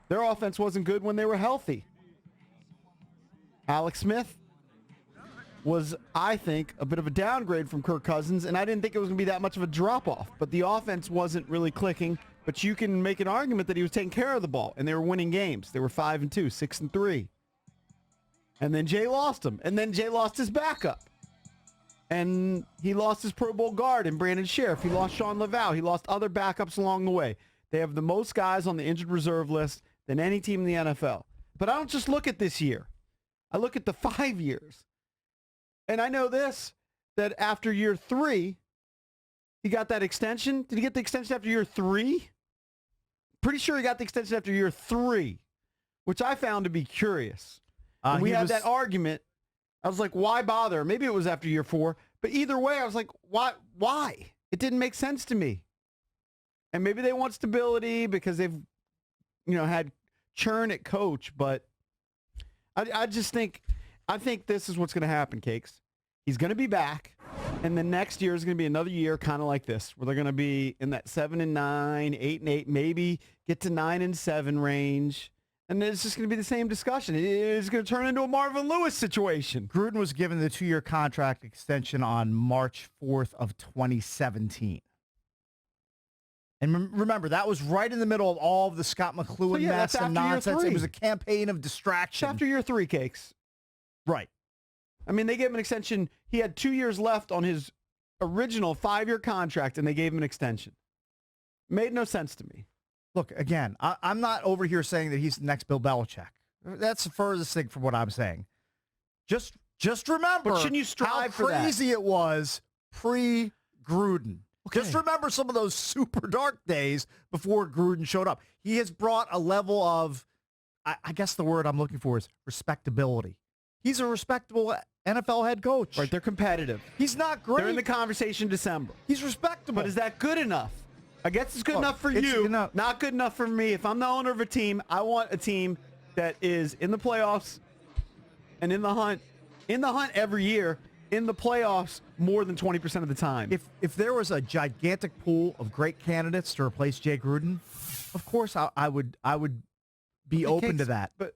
Their offense wasn't good when they were healthy. Alex Smith was, I think, a bit of a downgrade from Kirk Cousins, and I didn't think it was going to be that much of a drop-off. But the offense wasn't really clicking. But you can make an argument that he was taking care of the ball, and they were winning games. They were 5-2, 6-3. And then Jay lost him. And then Jay lost his backup. And he lost his Pro Bowl guard in Brandon Sheriff. He lost Sean Laval. He lost other backups along the way. They have the most guys on the injured reserve list than any team in the NFL. But I don't just look at this year. I look at the 5 years. And I know this, that after year 3, he got that extension. Did he get the extension after year 3? Pretty sure he got the extension after year 3, which I found to be curious. When we had that argument, I was like, why bother? Maybe it was after year 4. But either way, I was like, why? It didn't make sense to me. And maybe they want stability because they've, had churn at coach. But I think this is what's going to happen, Cakes. He's going to be back, and the next year is going to be another year kind of like this, where they're going to be in that 7-9, 8-8, maybe get to 9-7 range. And it's just going to be the same discussion. It's going to turn into a Marvin Lewis situation. Gruden was given the 2-year contract extension on March 4th of 2017. And remember, that was right in the middle of all of the Scott McCloughan mess and nonsense. It was a campaign of distraction. It's after year 3, Cakes. Right. I mean, they gave him an extension. He had 2 years left on his original 5-year contract, and they gave him an extension. Made no sense to me. Look, again, I'm not over here saying that he's the next Bill Belichick. That's the furthest thing from what I'm saying. Just remember but shouldn't you strive how crazy it was pre-Gruden. Okay. Just remember some of those super dark days before Gruden showed up. He has brought a level of, I guess the word I'm looking for is respectability. He's a respectable NFL head coach. Right, they're competitive. He's not great. They're in the conversation in December. He's respectable. But is that good enough? I guess it's good enough for you, not good enough for me. If I'm the owner of a team, I want a team that is in the playoffs and in the hunt every year, in the playoffs more than 20% of the time. If there was a gigantic pool of great candidates to replace Jay Gruden, of course I would be open to that. But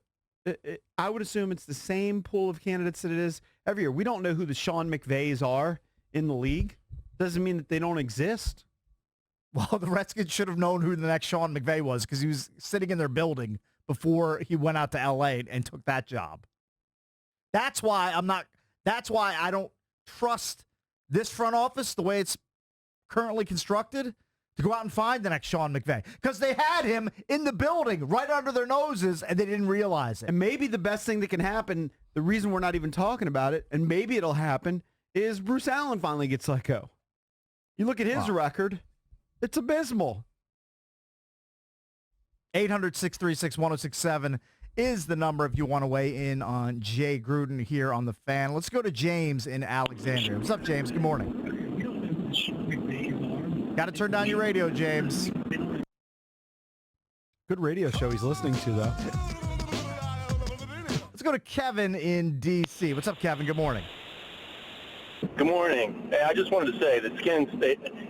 I would assume it's the same pool of candidates that it is every year. We don't know who the Sean McVays are in the league. Doesn't mean that they don't exist. Well, the Redskins should have known who the next Sean McVay was because he was sitting in their building before he went out to L.A. and took that job. That's why I don't trust this front office the way it's currently constructed to go out and find the next Sean McVay because they had him in the building right under their noses and they didn't realize it. And maybe the best thing that can happen, the reason we're not even talking about it, and maybe it'll happen, is Bruce Allen finally gets let go. You look at his record, it's abysmal. 800-636-1067 is the number if you want to weigh in on Jay Gruden here on The Fan. Let's go to James in Alexandria. What's up, James? Good morning. Got to turn down your radio, James. Good radio show he's listening to, though. Let's go to Kevin in D.C. What's up, Kevin? Good morning. Good morning. Hey, I just wanted to say that Skins,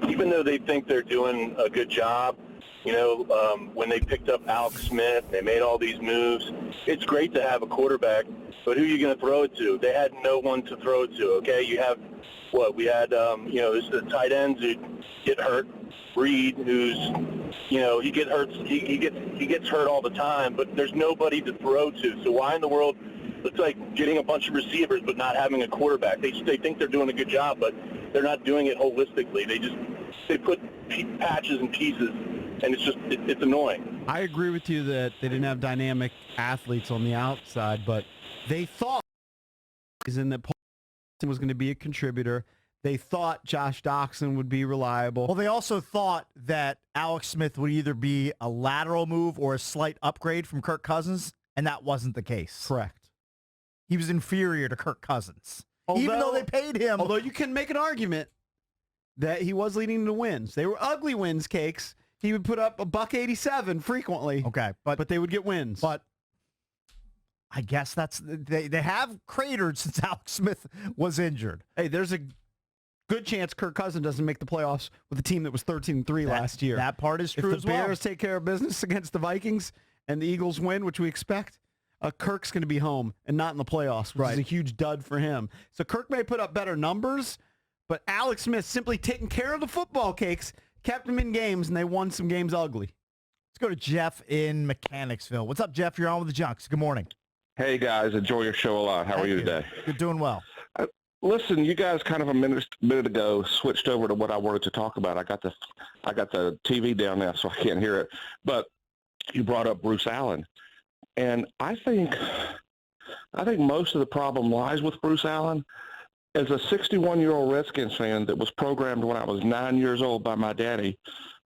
even though they think they're doing a good job, when they picked up Alex Smith, they made all these moves. It's great to have a quarterback, but who are you going to throw it to? They had no one to throw it to, okay? You have, we had, there's the tight ends who get hurt. Reed, who's, he gets hurt all the time, but there's nobody to throw to. So why in the world? It's like getting a bunch of receivers but not having a quarterback. They think they're doing a good job, but they're not doing it holistically. They put patches and pieces, and it's annoying. I agree with you that they didn't have dynamic athletes on the outside, but they thought that Paul was going to be a contributor. They thought Josh Doxson would be reliable. Well, they also thought that Alex Smith would either be a lateral move or a slight upgrade from Kirk Cousins, and that wasn't the case. Correct. He was inferior to Kirk Cousins, even though they paid him. Although you can make an argument that he was leading to wins. They were ugly wins, Cakes. He would put up $187 frequently. Okay, but they would get wins. But I guess they have cratered since Alex Smith was injured. Hey, there's a good chance Kirk Cousins doesn't make the playoffs with a team that was 13-3 last year. That part is true as well. If the Bears take care of business against the Vikings and the Eagles win, which we expect, Kirk's going to be home and not in the playoffs, which is a huge dud for him. So Kirk may put up better numbers, but Alex Smith simply taking care of the football cakes, kept them in games, and they won some games ugly. Let's go to Jeff in Mechanicsville. What's up, Jeff? You're on with the Junks. Good morning. Hey, guys. Enjoy your show a lot. How are you today? You're doing well. Listen, you guys kind of a minute ago switched over to what I wanted to talk about. I got the TV down now, so I can't hear it. But you brought up Bruce Allen. And I think most of the problem lies with Bruce Allen. As a 61-year-old Redskins fan that was programmed when I was 9 years old by my daddy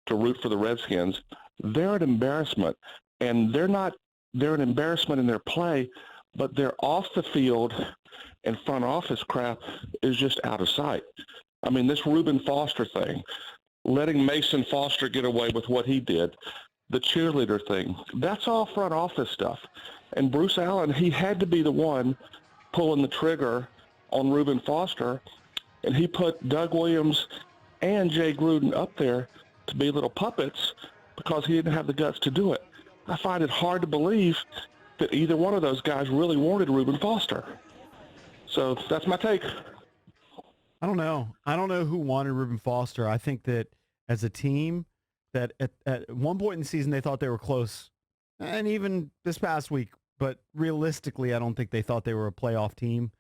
to root for the Redskins, they're an embarrassment. And they're an embarrassment in their play, but their off the field and front office crap is just out of sight. I mean, this Reuben Foster thing, letting Mason Foster get away with what he did, the cheerleader thing, that's all front office stuff. And Bruce Allen, he had to be the one pulling the trigger on Reuben Foster, and he put Doug Williams and Jay Gruden up there to be little puppets because he didn't have the guts to do it. I find it hard to believe that either one of those guys really wanted Reuben Foster. So that's my take. I don't know who wanted Reuben Foster. I think that as a team, that at one point in the season they thought they were close, and even this past week. But realistically, I don't think they thought they were a playoff team.